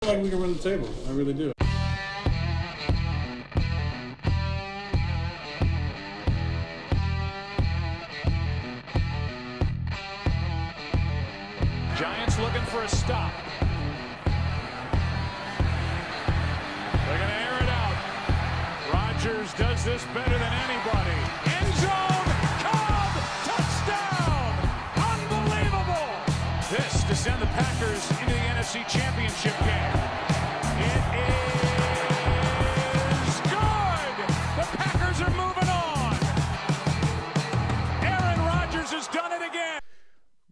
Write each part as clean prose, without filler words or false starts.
like we can run the table. I really do. Giants looking for a stop. They're going to air it out. Rodgers does this better than anybody. End zone, Cobb, touchdown! Unbelievable! This to send the Packers into the NFC Championship game. It is good! The Packers are moving on. Aaron Rodgers has done it again.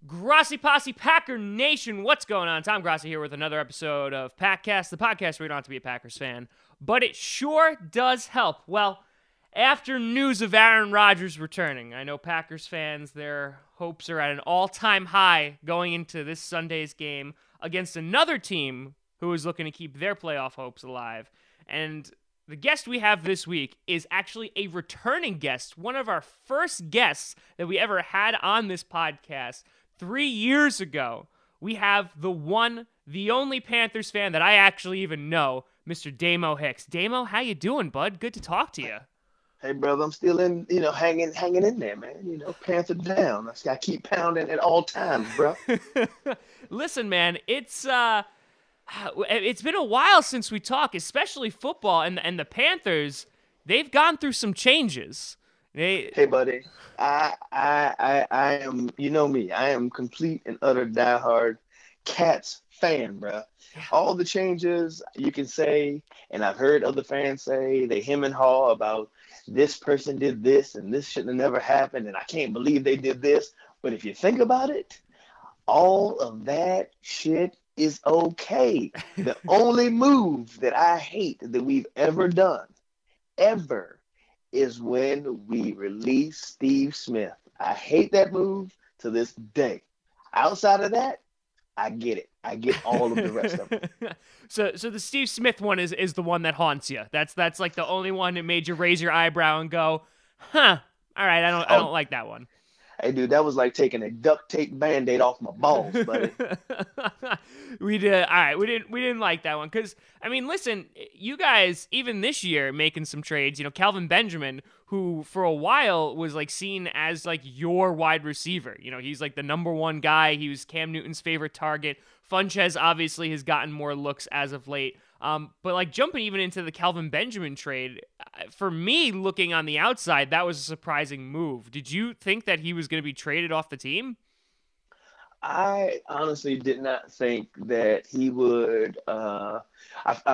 Grossi Posse Packer Nation, what's going on? Tom Grossi here with another episode of Packcast, the podcast where you don't have to be a Packers fan, but it sure does help. Well, after news of Aaron Rodgers returning, I know Packers fans, their hopes are at an all-time high going into this Sunday's game against another team who is looking to keep their playoff hopes alive. And the guest we have this week is actually a returning guest, one of our first guests that we ever had on this podcast. 3 years ago, we have the one, the only Panthers fan that I actually even know, Mr. Damo Hicks. Damo, how you doing, bud? Good to talk to you. Hey, brother, I'm still hanging in there, man. Panther down. I keep pounding at all times, bro. Listen, man, it's been a while since we talked, especially football, and the Panthers, they've gone through some changes. Hey, buddy, I am, you know me, I am complete and utter diehard Cats fan, bro. All the changes you can say, and I've heard other fans say, they hem and haw about this person did this, and this shouldn't have never happened, and I can't believe they did this. But if you think about it, all of that shit is okay. The only move that I hate that we've ever done, is when we release Steve Smith. I hate that move to this day. Outside of that, I get it. I get all of the rest of it. So the Steve Smith one is the one that haunts you. That's like the only one that made you raise your eyebrow and go, huh, all right, I don't like that one. Hey, dude, that was like taking a duct tape Band-Aid off my balls, buddy. We did. All right, we didn't like that one because, I mean, listen, you guys, even this year, making some trades, Kelvin Benjamin, who for a while was like seen as like your wide receiver. He's like the number one guy. He was Cam Newton's favorite target. Funchess obviously has gotten more looks as of late. But like jumping even into the Kelvin Benjamin trade, for me, looking on the outside, that was a surprising move. Did you think that he was going to be traded off the team? I honestly did not think that he would. I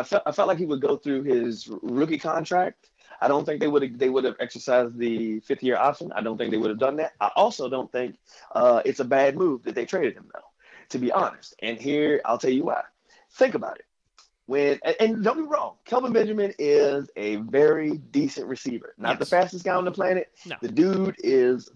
felt like he would go through his rookie contract. I don't think they would have exercised the 5th-year option. I don't think they would have done that. I also don't think it's a bad move that they traded him, though, to be honest. And here, I'll tell you why. Think about it. And don't be wrong, Kelvin Benjamin is a very decent receiver. Not the fastest guy on the planet. No. The dude is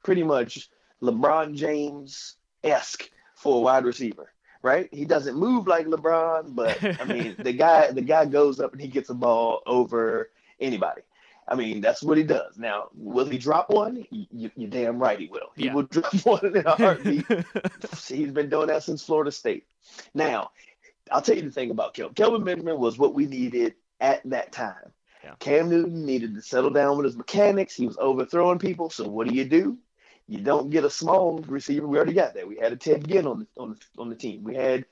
pretty much LeBron James-esque for a wide receiver, right? He doesn't move like LeBron, but I mean, the guy goes up and he gets a ball over anybody. I mean, that's what he does. Now, will he drop one? You're damn right he will. He will drop one in a heartbeat. He's been doing that since Florida State. Now, I'll tell you the thing about Kelvin. Kelvin Benjamin was what we needed at that time. Yeah. Cam Newton needed to settle down with his mechanics. He was overthrowing people. So what do? You don't get a small receiver. We already got that. We had a Ted Ginn on the team. We had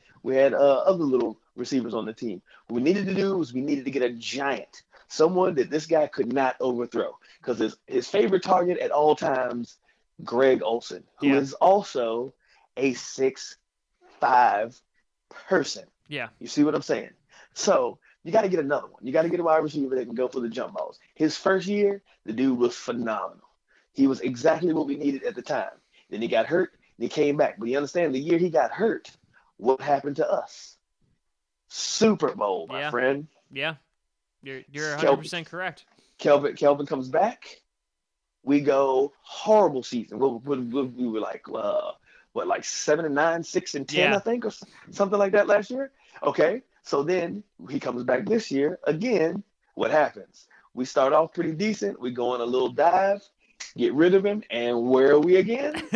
other little receivers on the team. What we needed to do was we needed to get a giant, someone that this guy could not overthrow. Because his favorite target at all times, Greg Olsen, who is also a 6'5" person. Yeah. You see what I'm saying? So you got to get another one. You got to get a wide receiver that can go for the jump balls. His first year, the dude was phenomenal. He was exactly what we needed at the time. Then he got hurt, and he came back. But you understand, the year he got hurt, what happened to us? Super Bowl, my friend. Yeah. You're 100% correct. Kelvin comes back. We go horrible season. We were like, like 7-9, 6-10, I think, or something like that last year. Okay, so then he comes back this year again. What happens? We start off pretty decent. We go on a little dive. Get rid of him, and where are we again?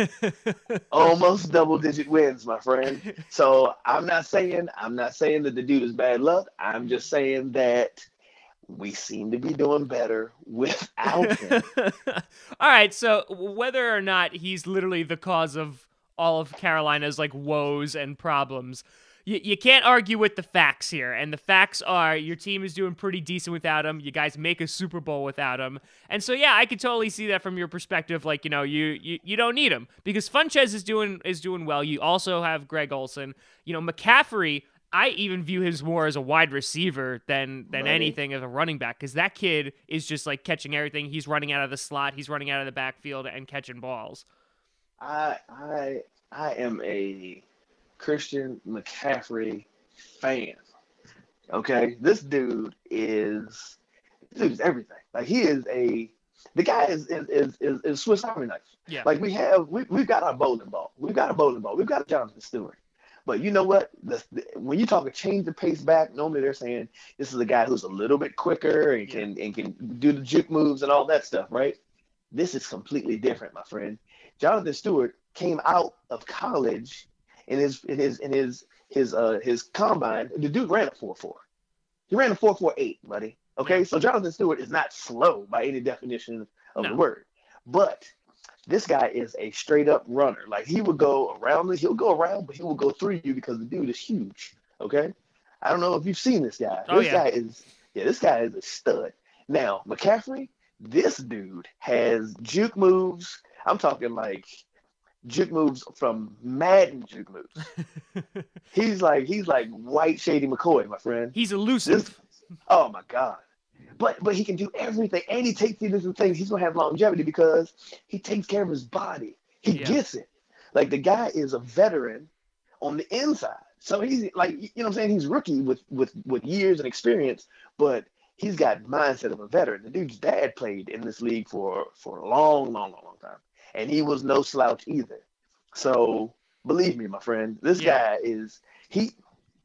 Almost double-digit wins, my friend. So I'm not saying that the dude is bad luck. I'm just saying that we seem to be doing better without him. All right, so whether or not he's literally the cause of all of Carolina's like woes and problems, you can't argue with the facts here. And the facts are your team is doing pretty decent without him. You guys make a Super Bowl without him. And so, yeah, I could totally see that from your perspective. Like, you know, you don't need him because Funchess is doing well. You also have Greg Olsen. You know, McCaffrey, I even view him more as a wide receiver than anything as a running back because that kid is just like catching everything. He's running out of the slot. He's running out of the backfield and catching balls. I am a Christian McCaffrey fan. Okay, this dude is everything. Like the guy is Swiss Army knife. Yeah. Like we've got our bowling ball. We've got a Jonathan Stewart. But you know what? When you talk a change of pace back, normally they're saying this is a guy who's a little bit quicker and can do the juke moves and all that stuff, right? This is completely different, my friend. Jonathan Stewart came out of college in his combine. The dude ran a 4.4. He ran a 4.48, buddy. Okay, so Jonathan Stewart is not slow by any definition of the word, but this guy is a straight up runner. Like he'll go around, but he will go through you because the dude is huge. Okay, I don't know if you've seen this guy. This guy is a stud. Now McCaffrey, this dude has juke moves. I'm talking like juke moves from Madden juke moves. he's like white Shady McCoy, my friend. He's elusive. Oh my God. But he can do everything, and he takes these different things. He's gonna have longevity because he takes care of his body. He gets it. Like the guy is a veteran on the inside, so he's like, you know what I'm saying? He's rookie with years and experience, but he's got mindset of a veteran. The dude's dad played in this league for a long time, and he was no slouch either. So believe me, my friend, this guy is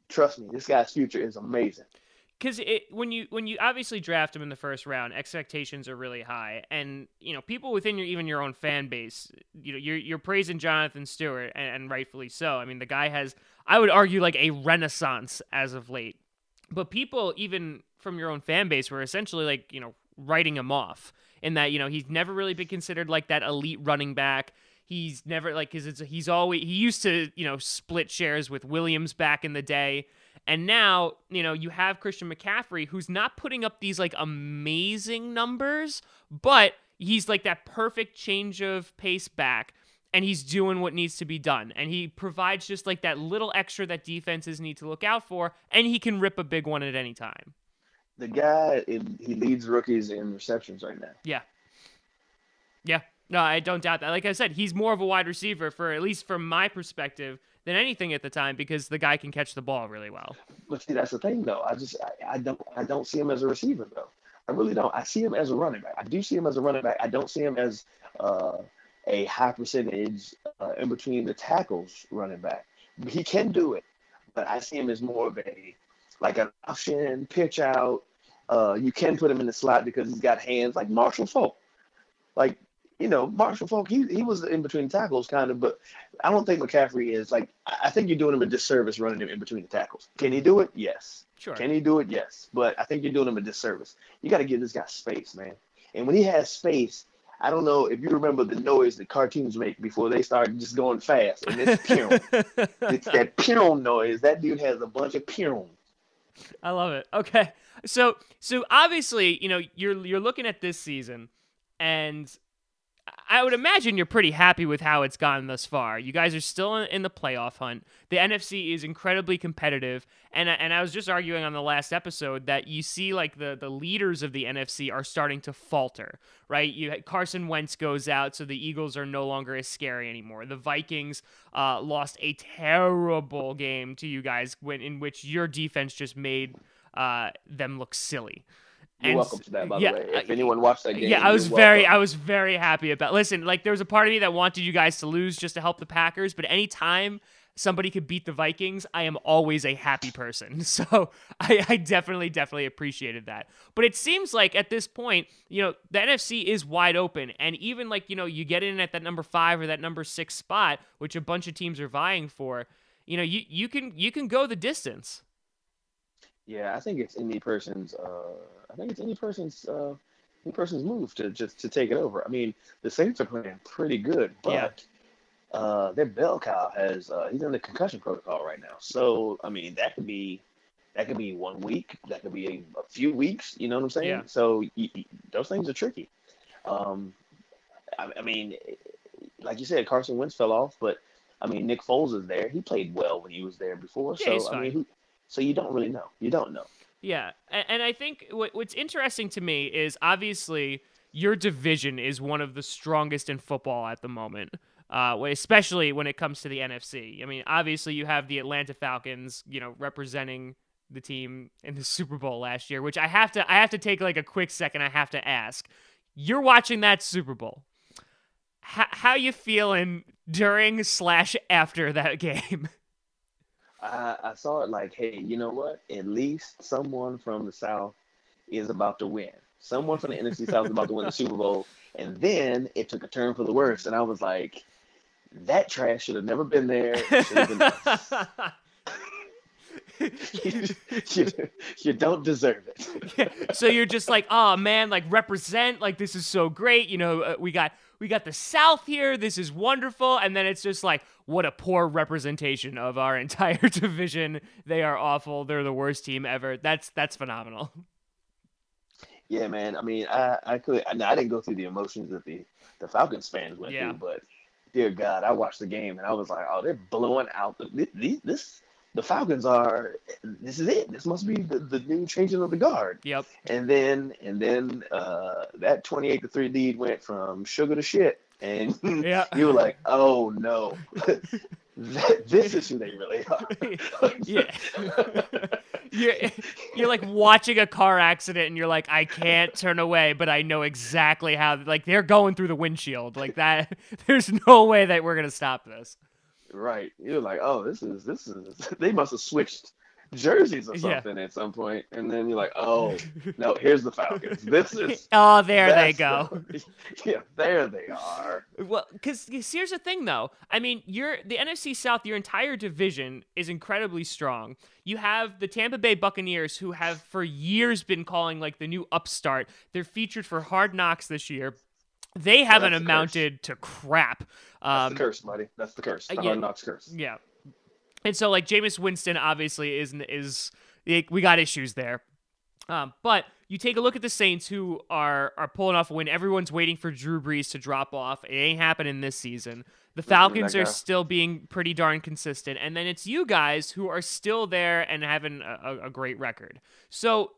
trust me, this guy's future is amazing. Because when you obviously draft him in the first round, expectations are really high, and you know people within your own fan base, you know you're praising Jonathan Stewart, and rightfully so. I mean the guy has, I would argue, like a renaissance as of late, but people even from your own fan base were essentially like writing him off in that he's never really been considered like that elite running back. He's never like he used to split shares with Williams back in the day. And now, you have Christian McCaffrey, who's not putting up these, like, amazing numbers, but he's, like, that perfect change of pace back, and he's doing what needs to be done. And he provides just, like, that little extra that defenses need to look out for, and he can rip a big one at any time. The guy, he leads rookies in receptions right now. Yeah. Yeah. No, I don't doubt that. Like I said, he's more of a wide receiver, at least from my perspective, than anything at the time because the guy can catch the ball really well. But see, that's the thing, though. I don't see him as a receiver, though. I really don't. I see him as a running back. I do see him as a running back. I don't see him as a high percentage in between the tackles running back. He can do it, but I see him as more of an option, pitch out. You can put him in the slot because he's got hands like Marshall Faulk. Like, Marshall Faulk, he was in between tackles kind of, but I don't think McCaffrey is like, I think you're doing him a disservice running him in between the tackles. Can he do it? Yes. Sure. Can he do it? Yes. But I think you're doing him a disservice. You got to give this guy space, man. And when he has space, I don't know if you remember the noise that cartoons make before they start just going fast. And it's pew. It's that pew noise. That dude has a bunch of pew. I love it. Okay. So obviously, you're looking at this season, and I would imagine you're pretty happy with how it's gone thus far. You guys are still in the playoff hunt. The NFC is incredibly competitive, and I was just arguing on the last episode that you see like the leaders of the NFC are starting to falter, right? Carson Wentz goes out, so the Eagles are no longer as scary anymore. The Vikings lost a terrible game to you guys in which your defense just made them look silly. You're welcome to that, by the way. If anyone watched that game, I was very happy about. Listen, like there was a part of me that wanted you guys to lose just to help the Packers, but anytime somebody could beat the Vikings, I am always a happy person. So I definitely appreciated that. But it seems like at this point, the NFC is wide open. And even like, you get in at that number 5 or that number 6 spot, which a bunch of teams are vying for, you can go the distance. Yeah, I think it's any person's move to take it over. I mean, the Saints are playing pretty good, but their bell cow he's in the concussion protocol right now. So I mean, that could be 1 week, that could be a few weeks. You know what I'm saying? Yeah. So those things are tricky. I mean, like you said, Carson Wentz fell off, but I mean, Nick Foles is there. He played well when he was there before. Yeah, he's so I fine. mean, so you don't really know. You don't know. Yeah, and I think what's interesting to me is obviously your division is one of the strongest in football at the moment, especially when it comes to the NFC. I mean, obviously you have the Atlanta Falcons, representing the team in the Super Bowl last year, which I have to take like a quick second. I have to ask, you're watching that Super Bowl. How you feeling during/after that game? I saw it like, hey, you know what? At least someone from the South is about to win. Someone from the NFC South is about to win the Super Bowl. And then it took a turn for the worse. And I was like, that trash should have never been there. It should have been us. You don't deserve it. Yeah. So you're just like, oh man, like represent, like this is so great. We got the South here. This is wonderful. And then it's just like, what a poor representation of our entire division. They are awful. They're the worst team ever. That's phenomenal. Yeah, man. I mean, I didn't go through the emotions that the Falcons fans went through, but dear God, I watched the game and I was like, oh, they're blowing out the Falcons are. This is it. This must be the new changing of the guard. Yep. And then that 28-3 lead went from sugar to shit, and you were like, oh no, this is who they really are. Yeah. You're like watching a car accident, and you're like, I can't turn away, but I know exactly how. Like they're going through the windshield like that. There's no way that we're gonna stop this. Right. You're like, oh, this is they must have switched jerseys or something at some point. And then you're like, oh, no, here's the Falcons. This is oh, there they go. Yeah, there they are. Well, because here's the thing, though. I mean, the NFC South, your entire division is incredibly strong. You have the Tampa Bay Buccaneers, who have for years been calling like the new upstart. They're featured for Hard Knocks this year. They haven't amounted to crap. That's the curse, buddy. That's the curse. The Hard Knocks curse. Yeah. And so, like, Jameis Winston obviously is we got issues there. But you take a look at the Saints, who are pulling off a win. Everyone's waiting for Drew Brees to drop off. It ain't happening this season. The Falcons are still being pretty darn consistent. And then it's you guys who are still there and having a great record. So,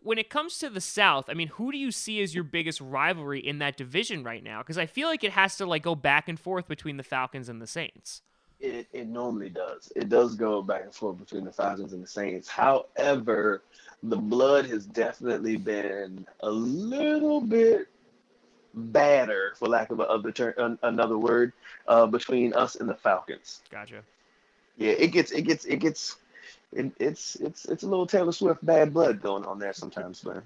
when it comes to the South, I mean, who do you see as your biggest rivalry in that division right now? Because I feel like it has to like go back and forth between the Falcons and the Saints. It normally does. It does go back and forth between the Falcons and the Saints. However, the blood has definitely been a little bit badder, for lack of another word, between us and the Falcons. Gotcha. Yeah, it's a little Taylor Swift bad blood going on there sometimes, man.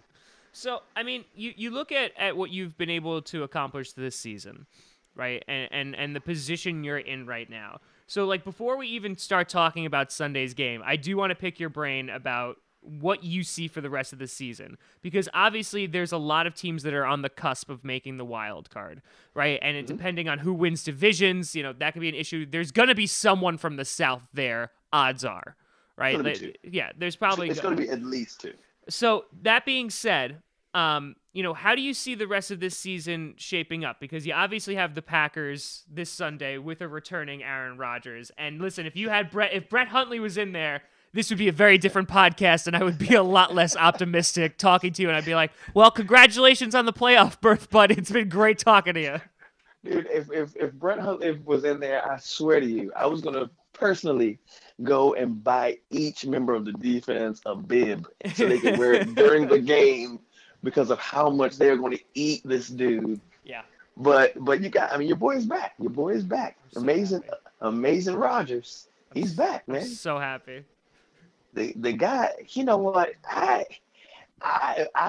So, I mean, you look at what you've been able to accomplish this season, right? And the position you're in right now. So, like, before we even start talking about Sunday's game, I do want to pick your brain about what you see for the rest of the season, because obviously there's a lot of teams that are on the cusp of making the wild card, right? And depending on who wins divisions, that could be an issue. There's going to be someone from the South there, odds are. Right? Yeah, there's probably... It's going to be at least 2. So, that being said, how do you see the rest of this season shaping up? Because you obviously have the Packers this Sunday with a returning Aaron Rodgers. And listen, if Brett Huntley was in there, this would be a very different podcast, and I would be a lot less optimistic talking to you, and I'd be like, well, congratulations on the playoff berth, bud. It's been great talking to you. Dude, if Brett Huntley was in there, I swear to you, I was going to personally go and buy each member of the defense a bib so they can wear it during the game because of how much they're going to eat this dude. Yeah. But your boy is back. Your boy is back. Amazing Rodgers. He's back, I'm man. so happy. The guy, you know what? I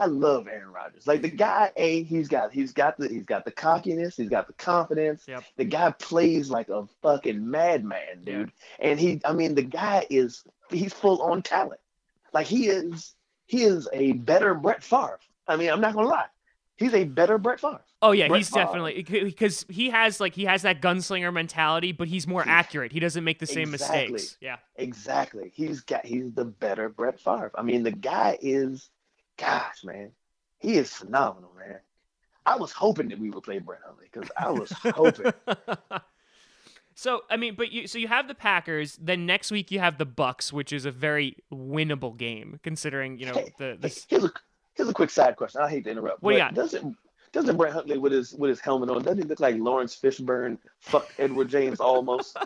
love Aaron Rodgers. Like the guy, he's got the cockiness, he's got the confidence. Yep. The guy plays like a fucking madman, dude. Yeah. And the guy he's full on talent. Like he is a better Brett Favre. I mean, I'm not gonna lie. He's a better Brett Favre. Oh yeah, Brett he's Favre. definitely, because he has that gunslinger mentality, but he's more accurate. He doesn't make the same mistakes. Yeah. Exactly. He's the better Brett Favre. I mean, the guy is, gosh, man, he is phenomenal, man. I was hoping that we would play Brett Hundley because I was hoping. So I mean, but you have the Packers. Then next week you have the Bucks, which is a very winnable game considering Here's a quick side question. I hate to interrupt. What do you got? Doesn't Brett Hundley with his helmet on? Doesn't he look like Lawrence Fishburne? Fuck Edward James almost.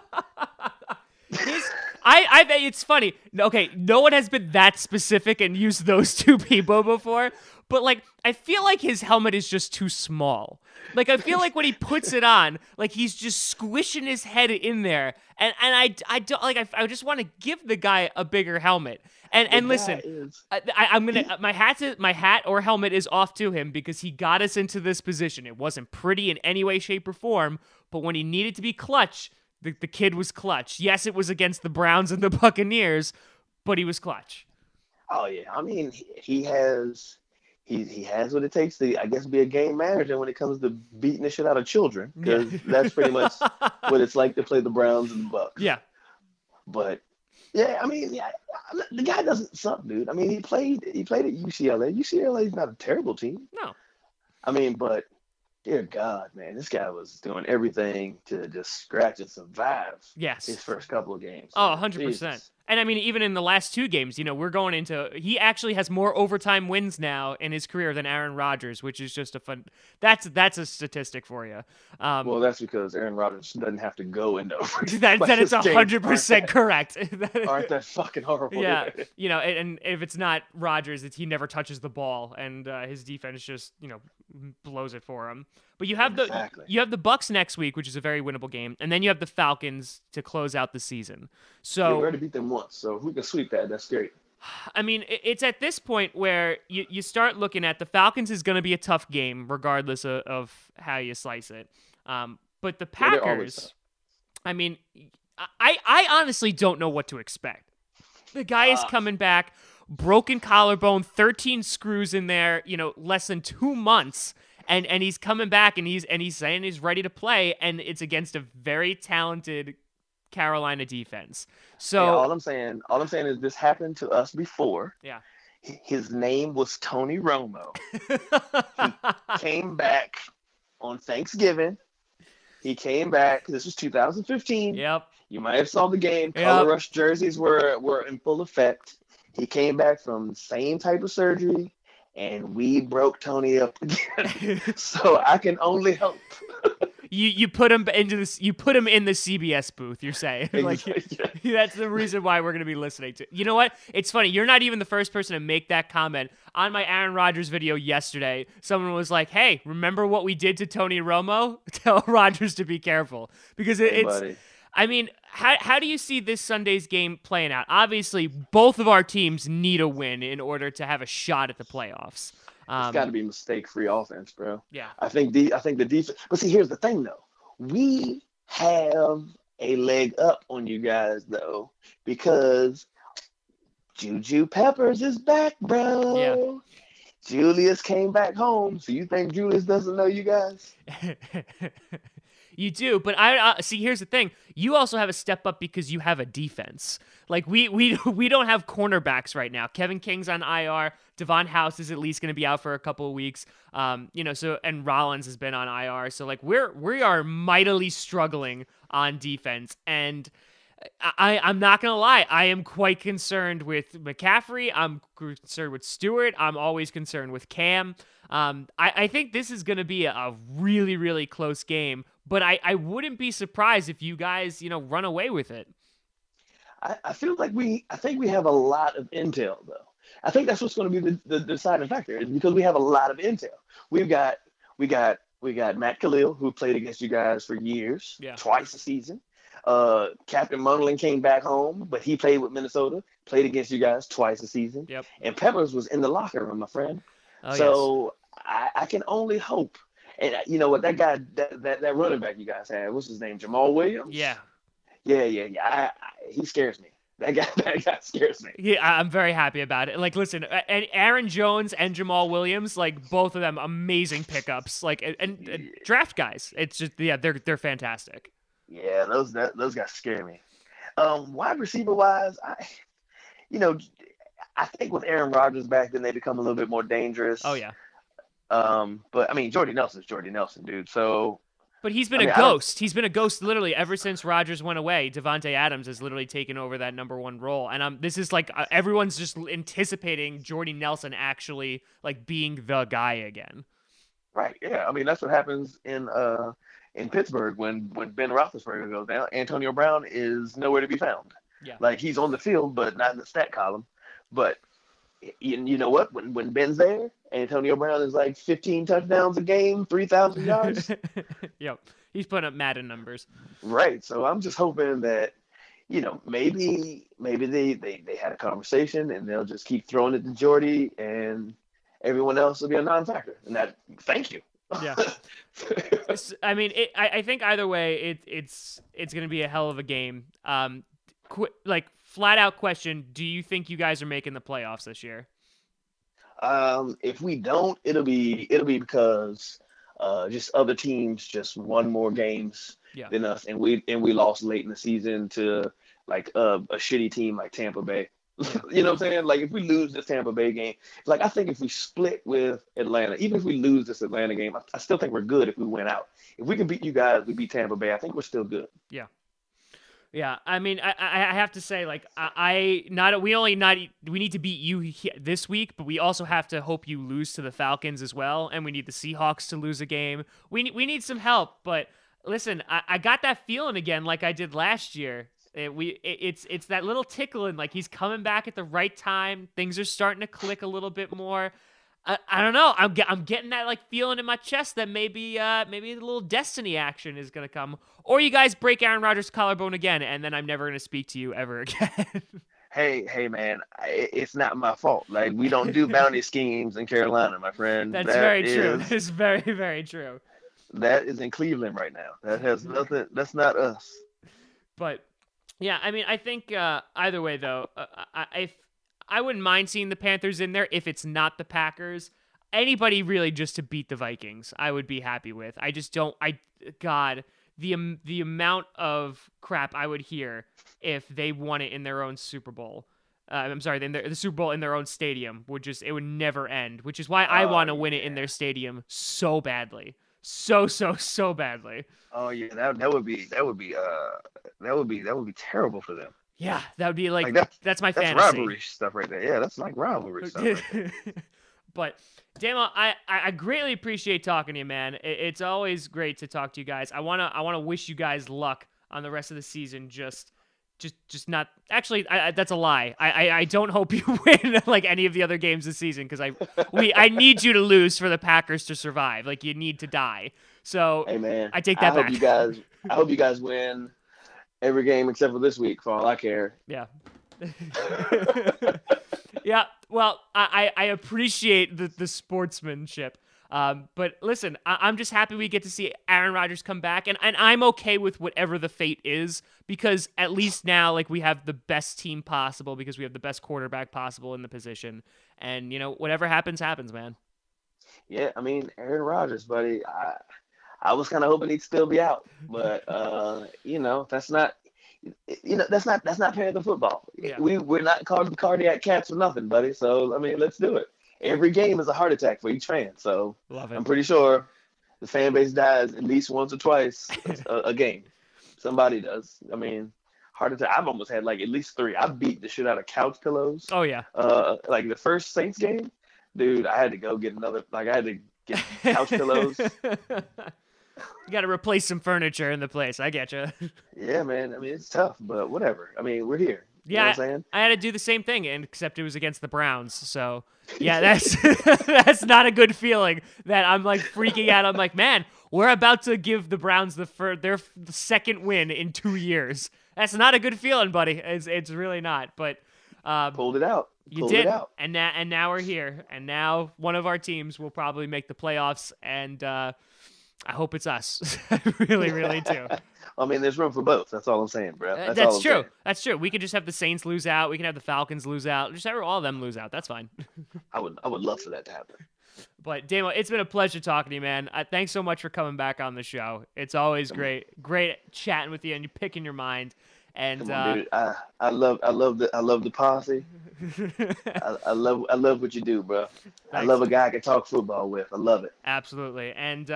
I bet it's funny. Okay, no one has been that specific and used those two people before, but like I feel like his helmet is just too small. Like I feel like when he puts it on, like he's just squishing his head in there, and I don't like. I just want to give the guy a bigger helmet. And listen, I'm gonna my hat or helmet is off to him because he got us into this position. It wasn't pretty in any way, shape, or form, but when he needed to be clutch. The kid was clutch. Yes, it was against the Browns and the Buccaneers, but he was clutch. Oh yeah, I mean he has what it takes to, I guess, be a game manager when it comes to beating the shit out of children, because that's pretty much what it's like to play the Browns and the Bucs. Yeah, but yeah, I mean, the guy doesn't suck, dude. I mean, he played at UCLA. UCLA is not a terrible team. No, I mean, but. Dear God, man, this guy was doing everything to just scratch and survive. Yes. His first couple of games. Oh, 100%. And I mean, even in the last two games, we're going into, he actually has more overtime wins now in his career than Aaron Rodgers, which is just a fun, that's a statistic for you. Well, that's because Aaron Rodgers doesn't have to go into overtime. That is 100% correct. Aren't that fucking horrible? Yeah. And if it's not Rodgers, he never touches the ball, and his defense just, blows it for him. But you have the Bucks next week, which is a very winnable game, and then you have the Falcons to close out the season. So we already beat them once, so if we can sweep that, that's great. I mean, it's at this point where you start looking at the Falcons is going to be a tough game, regardless of how you slice it. But the Packers, I mean, I honestly don't know what to expect. The guy is coming back, broken collarbone, 13 screws in there, less than 2 months. And he's coming back and he's saying he's ready to play, and it's against a very talented Carolina defense. So all I'm saying is this happened to us before. Yeah. His name was Tony Romo. He came back on Thanksgiving. He came back. This was 2015. Yep. You might have saw the game. Color rush jerseys were in full effect. He came back from the same type of surgery, and we broke Tony up again. So I can only hope. You put him into this. You put him in the CBS booth. You're saying that's the reason why we're going to be listening to. You know what? It's funny. You're not even the first person to make that comment on my Aaron Rodgers video yesterday. Someone was like, "Hey, remember what we did to Tony Romo? Tell Rodgers to be careful because it's." Buddy. I mean, how do you see this Sunday's game playing out? Obviously, both of our teams need a win in order to have a shot at the playoffs. It's got to be mistake-free offense, bro. Yeah. I think the defense. But see, here's the thing, though. We have a leg up on you guys, though, because Juju Peppers is back, bro. Yeah. Julius came back home. So you think Julius doesn't know you guys? You do, but I see. Here's the thing: you also have a step up because you have a defense. Like we don't have cornerbacks right now. Kevin King's on IR. Devon House is at least going to be out for a couple of weeks. So and Rollins has been on IR. So like we are mightily struggling on defense, and I'm not gonna lie. I am quite concerned with McCaffrey. I'm concerned with Stewart. I'm always concerned with Cam. I think this is going to be a really, really close game, but I wouldn't be surprised if you guys, run away with it. I feel like I think we have a lot of intel, though. I think that's what's going to be the deciding factor, is because we have a lot of intel. We got Matt Khalil, who played against you guys for years, twice a season. Captain Munderland came back home, but he played with Minnesota, played against you guys twice a season. Yep. And Peppers was in the locker room, my friend. Oh, so yes. I can only hope. And you know what, that guy, that running back you guys had, what's his name, Jamal Williams? Yeah. Yeah. He scares me. That guy scares me. Yeah, I'm very happy about it. Like, listen, and Aaron Jones and Jamal Williams, like both of them, amazing pickups. Like, and draft guys. It's just, yeah, they're fantastic. Yeah, those guys scare me. Wide receiver wise, I think with Aaron Rodgers back, then they become a little bit more dangerous. Oh yeah. But I mean, Jordy Nelson's Jordy Nelson, dude. So. But he's been a ghost. He's been a ghost literally ever since Rodgers went away. Devontae Adams has literally taken over that number one role. And this is like everyone's just anticipating Jordy Nelson actually like being the guy again. Right. Yeah. I mean, that's what happens in Pittsburgh when Ben Roethlisberger goes down. Antonio Brown is nowhere to be found. Yeah. Like he's on the field, but not in the stat column. But you know what? When Ben's there, Antonio Brown is like 15 touchdowns a game, 3,000 yards. Yep. He's putting up Madden numbers. Right. So I'm just hoping that, maybe they had a conversation and they'll just keep throwing it to Jordy and everyone else will be a non-factor. And thank you. Yeah. I mean, I think either way, it's going to be a hell of a game. Flat out question, do you think you guys are making the playoffs this year? If we don't, it'll be because just other teams just won more games than us, and we lost late in the season to like a shitty team like Tampa Bay. You know what I'm saying? Like if we lose this Tampa Bay game, like I think if we split with Atlanta, even if we lose this Atlanta game, I still think we're good if we win out. If we can beat you guys, we beat Tampa Bay, I think we're still good. Yeah. Yeah, I mean, I have to say, like, we need to beat you this week, but we also have to hope you lose to the Falcons as well, and we need the Seahawks to lose a game. We need some help, but listen, I got that feeling again, like I did last year. It's that little tickling, like he's coming back at the right time. Things are starting to click a little bit more. I don't know. I'm getting that like feeling in my chest that maybe a little destiny action is gonna come, or you guys break Aaron Rodgers' collarbone again, and then I'm never gonna speak to you ever again. Hey, man, it's not my fault. Like we don't do bounty schemes in Carolina, my friend. That's very true. It's very, very true. That is in Cleveland right now. That has nothing. That's not us. But yeah, I mean, I think either way though, I wouldn't mind seeing the Panthers in there if it's not the Packers. Anybody really just to beat the Vikings, I would be happy with. I just don't. The amount of crap I would hear if they won it in their own Super Bowl. I'm sorry, the Super Bowl in their own stadium would never end. Which is why I want to win it in their stadium so badly, so badly. Oh yeah, that would be terrible for them. Yeah, that would be like that's my fantasy. That's rivalry stuff right there. Yeah, that's like rivalry stuff right there. But, Damo, I greatly appreciate talking to you, man. It's always great to talk to you guys. I wanna wish you guys luck on the rest of the season. Just not actually. That's a lie. I don't hope you win like any of the other games this season because I need you to lose for the Packers to survive. Like you need to die. So hey man, I take that back. I hope you guys win every game except for this week, for all I care. Yeah. Yeah. Well, I appreciate the sportsmanship. But listen, I'm just happy we get to see Aaron Rodgers come back, and I'm okay with whatever the fate is because at least now, like, we have the best team possible because we have the best quarterback possible in the position, and whatever happens, man. Yeah, I mean, Aaron Rodgers, buddy. I was kind of hoping he'd still be out, but that's not. That's not Panther football. Yeah. We're not called cardiac cats for nothing, buddy. So I mean, let's do it. Every game is a heart attack for each fan. So love it. I'm pretty sure the fan base dies at least once or twice a game. Somebody does. I mean, heart attack. I've almost had like at least 3. I beat the shit out of couch pillows. Oh yeah. Like the first Saints game, dude. I had to go get another. Like I had to get couch pillows. You got to replace some furniture in the place. I get you. Yeah, man. I mean, it's tough, but whatever. I mean, we're here. You know what I'm saying? I had to do the same thing, except it was against the Browns. So, yeah, that's that's not a good feeling that I'm like freaking out. I'm like, man, we're about to give the Browns their second win in 2 years. That's not a good feeling, buddy. It's really not. But pulled it out. You did, and now we're here, and now one of our teams will probably make the playoffs, and I hope it's us. I really, really do. I mean, there's room for both. That's all I'm saying, bro. That's true. Saying. That's true. We could just have the Saints lose out. We can have the Falcons lose out. Just have all of them lose out. That's fine. I would love for that to happen. But Damo, it's been a pleasure talking to you, man. Thanks so much for coming back on the show. It's always great chatting with you and you picking your mind. And come on, dude. I love the posse. I love what you do, bro. Thanks. I love a guy I can talk football with. I love it. Absolutely. And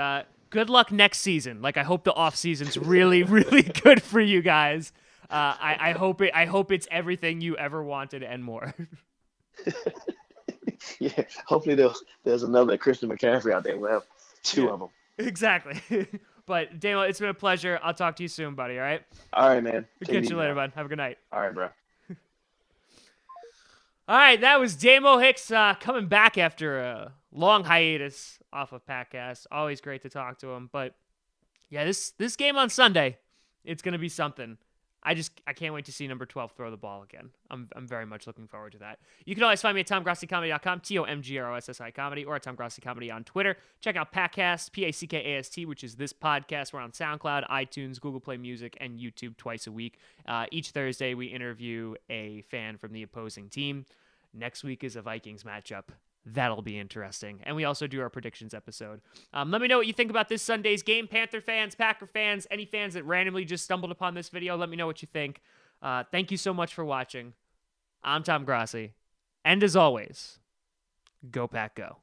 good luck next season. Like, I hope the off season's really, really good for you guys. I hope it's everything you ever wanted and more. Yeah, hopefully there's another Christian McCaffrey out there. We'll have two of them. Exactly. But Damo, it's been a pleasure. I'll talk to you soon, buddy. All right. All right, man. Catch you later, bud. Have a good night. All right, bro. All right, that was Damo Hicks coming back after a long hiatus off of Packcast. Always great to talk to him. But yeah, this game on Sunday, it's gonna be something. I can't wait to see number 12 throw the ball again. I'm very much looking forward to that. You can always find me at TomGrossiComedy.com, TomGrossi Comedy, or at Tom Grossi Comedy on Twitter. Check out Packcast, Packast, which is this podcast. We're on SoundCloud, iTunes, Google Play Music, and YouTube twice a week. Each Thursday, we interview a fan from the opposing team. Next week is a Vikings matchup. That'll be interesting. And we also do our predictions episode. Let me know what you think about this Sunday's game. Panther fans, Packer fans, any fans that randomly just stumbled upon this video, let me know what you think. Thank you so much for watching. I'm Tom Grossi. And as always, go Pack Go.